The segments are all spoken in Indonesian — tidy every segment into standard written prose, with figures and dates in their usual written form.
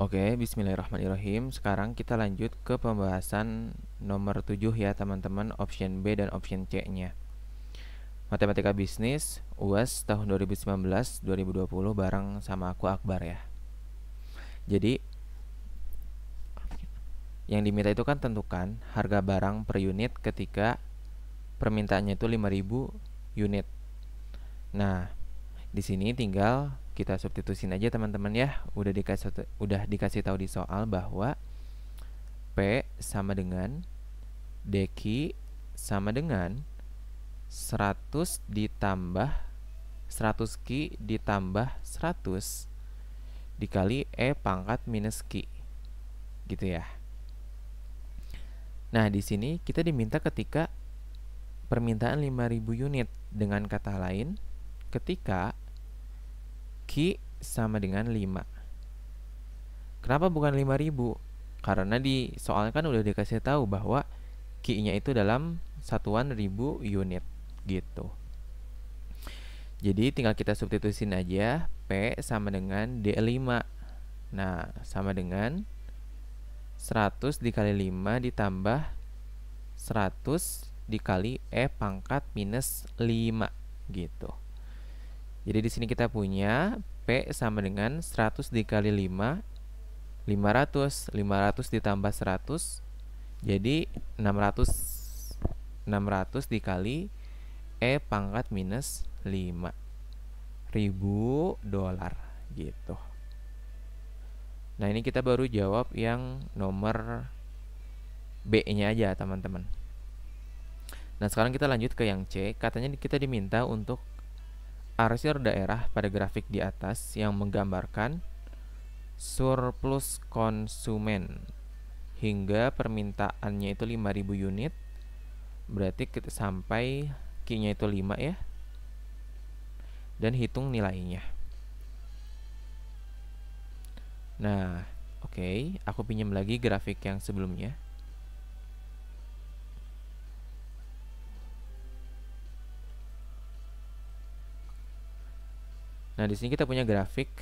Oke, bismillahirrahmanirrahim. Sekarang kita lanjut ke pembahasan nomor 7 ya teman-teman, option B dan option C-nya. Matematika bisnis, UAS tahun 2019-2020 bareng sama aku Akbar ya. Jadi, yang diminta itu kan tentukan harga barang per unit ketika permintaannya itu 5.000 unit. Nah, di sini tinggal kita substitusin aja teman-teman ya. Udah dikasih tahu di soal bahwa P sama dengan DQ sama dengan 100 ditambah 100 Q ditambah 100 dikali E pangkat minus Q. Gitu ya. Nah, di sini kita diminta ketika permintaan 5.000 unit. Dengan kata lain, ketika Q sama dengan 5. Kenapa bukan 5.000? Karena di soalnya kan udah dikasih tahu bahwa Q-nya itu dalam satuan ribu unit gitu. Jadi tinggal kita substitusin aja. P sama dengan D5. Nah, sama dengan 100 dikali 5 ditambah 100 dikali E pangkat minus 5 gitu. Jadi di sini kita punya P sama dengan 100 dikali 5, 500. 500 ditambah 100 jadi 600 dikali E pangkat minus 5 ribu dolar gitu. Nah, ini kita baru jawab yang nomor B-nya aja, teman-teman. Nah, sekarang kita lanjut ke yang C. Katanya kita diminta untuk arsir daerah pada grafik di atas yang menggambarkan surplus konsumen hingga permintaannya itu 5.000 unit. Berarti kita sampai Q-nya itu 5 ya. Dan hitung nilainya. Nah, oke, aku pinjam lagi grafik yang sebelumnya. Nah, di sini kita punya grafik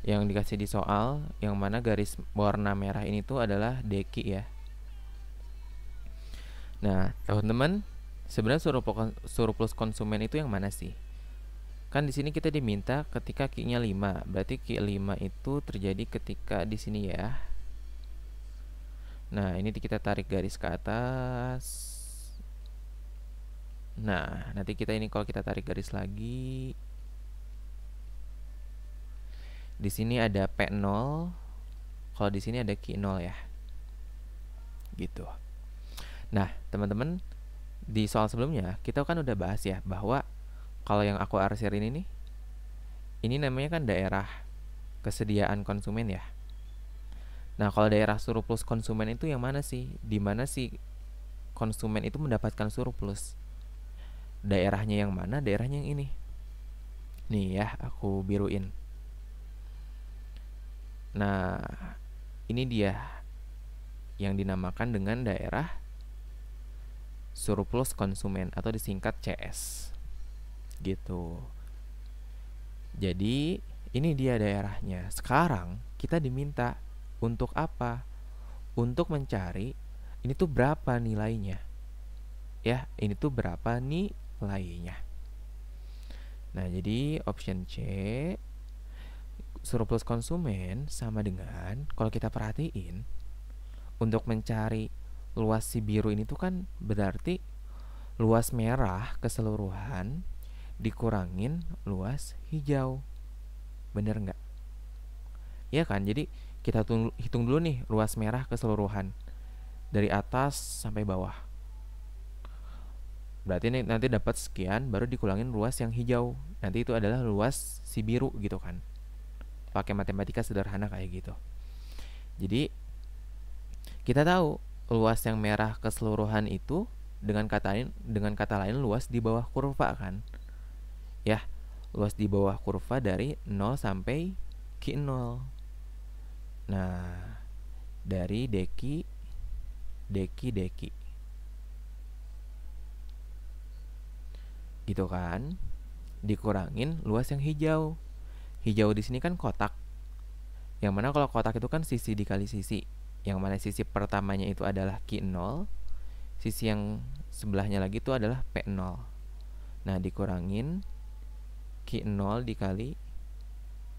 yang dikasih di soal, yang mana garis warna merah ini tuh adalah DQ ya. Nah, teman-teman, sebenarnya surplus konsumen itu yang mana sih? Kan di sini kita diminta ketika Q-nya 5. Berarti Q5 itu terjadi ketika di sini ya. Nah, ini kita tarik garis ke atas. Nah, nanti kita ini kalau kita tarik garis lagi, di sini ada P0. Kalau di sini ada Q0 ya. Gitu. Nah, teman-teman, di soal sebelumnya kita kan udah bahas ya bahwa kalau yang aku arsir ini nih, ini namanya kan daerah kesediaan konsumen ya. Nah, kalau daerah surplus konsumen itu yang mana sih? Di mana sih konsumen itu mendapatkan surplus? Daerahnya yang mana? Daerahnya yang ini. Nih ya, aku biruin. Nah, ini dia yang dinamakan dengan daerah surplus konsumen atau disingkat CS. Gitu. Jadi, ini dia daerahnya. Sekarang kita diminta untuk apa? Untuk mencari ini tuh berapa nilainya. Ya, ini tuh berapa nilainya. Nah, jadi option C, surplus konsumen sama dengan, kalau kita perhatiin, untuk mencari luas si biru ini tuh kan berarti luas merah keseluruhan dikurangin luas hijau. Bener nggak? Ya kan, jadi kita hitung dulu nih luas merah keseluruhan dari atas sampai bawah. Berarti nanti dapat sekian, baru dikurangin luas yang hijau. Nanti itu adalah luas si biru gitu kan. Pakai matematika sederhana kayak gitu. Jadi kita tahu luas yang merah keseluruhan itu dengan kata lain luas di bawah kurva kan. Ya, luas di bawah kurva dari 0 sampai Q0. Nah, dari deki gitu kan, dikurangin luas yang hijau. Hijau di sini kan kotak. Yang mana kalau kotak itu kan sisi dikali sisi. Yang mana sisi pertamanya itu adalah Q0, sisi yang sebelahnya lagi itu adalah P0. Nah, dikurangin Q0 dikali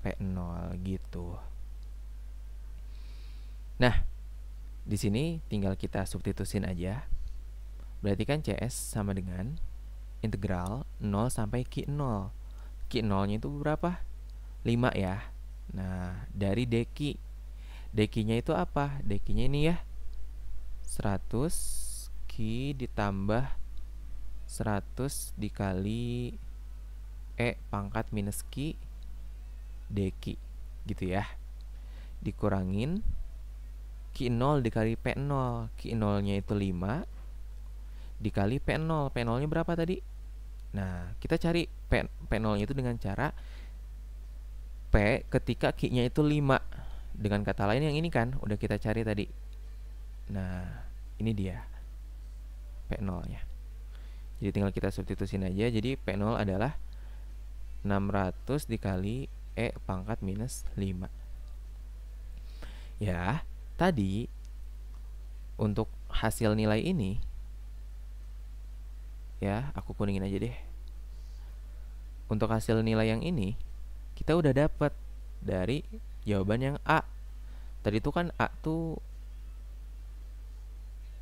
P0 gitu. Nah, di sini tinggal kita substitusin aja. Berarti kan CS sama dengan integral 0 sampai Q0. Q0-nya itu berapa? 5 ya. Nah, dari dq. Dq-nya itu apa? Dq-nya ini ya. 100 Q ditambah 100 dikali E pangkat minus Q dq. Gitu ya. Dikurangin Q0 dikali P0. Q0-nya itu 5 dikali P0. P0-nya berapa tadi? Nah, kita cari P0-nya itu dengan cara P ketika Q-nya itu 5. Dengan kata lain yang ini kan udah kita cari tadi. Nah, ini dia P0-nya. Jadi tinggal kita substitusin aja. Jadi P0 adalah 600 dikali E pangkat minus 5. Ya, tadi untuk hasil nilai ini, ya aku kuningin aja deh. Untuk hasil nilai yang ini kita udah dapat dari jawaban yang A. Tadi itu kan A tuh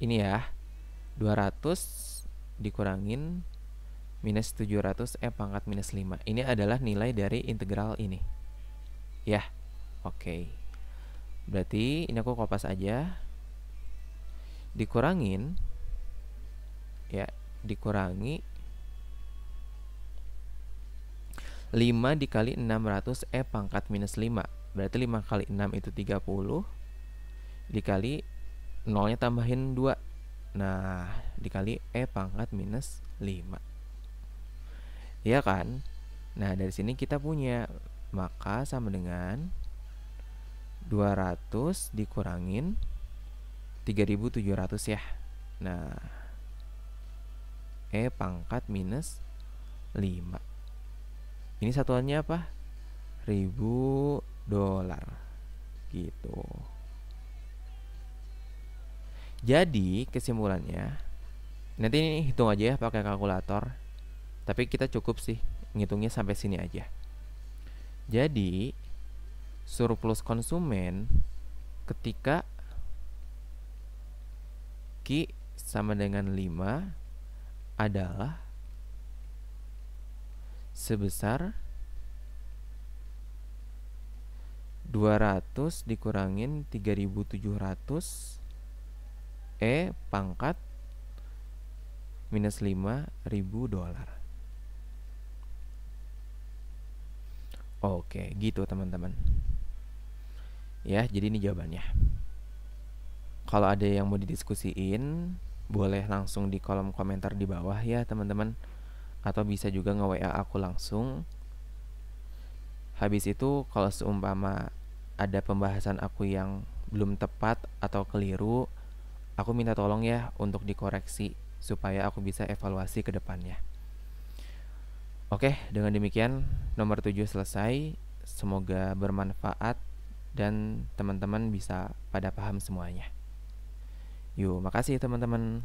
ini ya, 200 dikurangin minus 700 E pangkat minus 5. Ini adalah nilai dari integral ini. Ya, oke. Berarti ini aku kopas aja. Dikurangin, ya, dikurangi 5 dikali 600 E pangkat minus 5. Berarti 5 kali 6 itu 30. Dikali 0-nya tambahin 2. Nah, dikali E pangkat minus 5. Iya kan? Nah, dari sini kita punya, maka sama dengan 200 dikurangin 3700 ya. Nah, E pangkat minus 5. Ini satuannya apa? $1000 gitu. Jadi kesimpulannya, nanti ini hitung aja ya pakai kalkulator. Tapi kita cukup sih ngitungnya sampai sini aja. Jadi surplus konsumen ketika Q sama dengan 5 adalah sebesar 200 dikurangin 3700 E pangkat minus $5000. Oke, gitu teman-teman. Ya, jadi ini jawabannya. Kalau ada yang mau didiskusiin, boleh langsung di kolom komentar di bawah ya teman-teman. Atau bisa juga nge-WA aku langsung. Habis itu kalau seumpama ada pembahasan aku yang belum tepat atau keliru, aku minta tolong ya untuk dikoreksi supaya aku bisa evaluasi ke depannya. Oke, dengan demikian nomor 7 selesai. Semoga bermanfaat dan teman-teman bisa pada paham semuanya. Yuk, makasih teman-teman.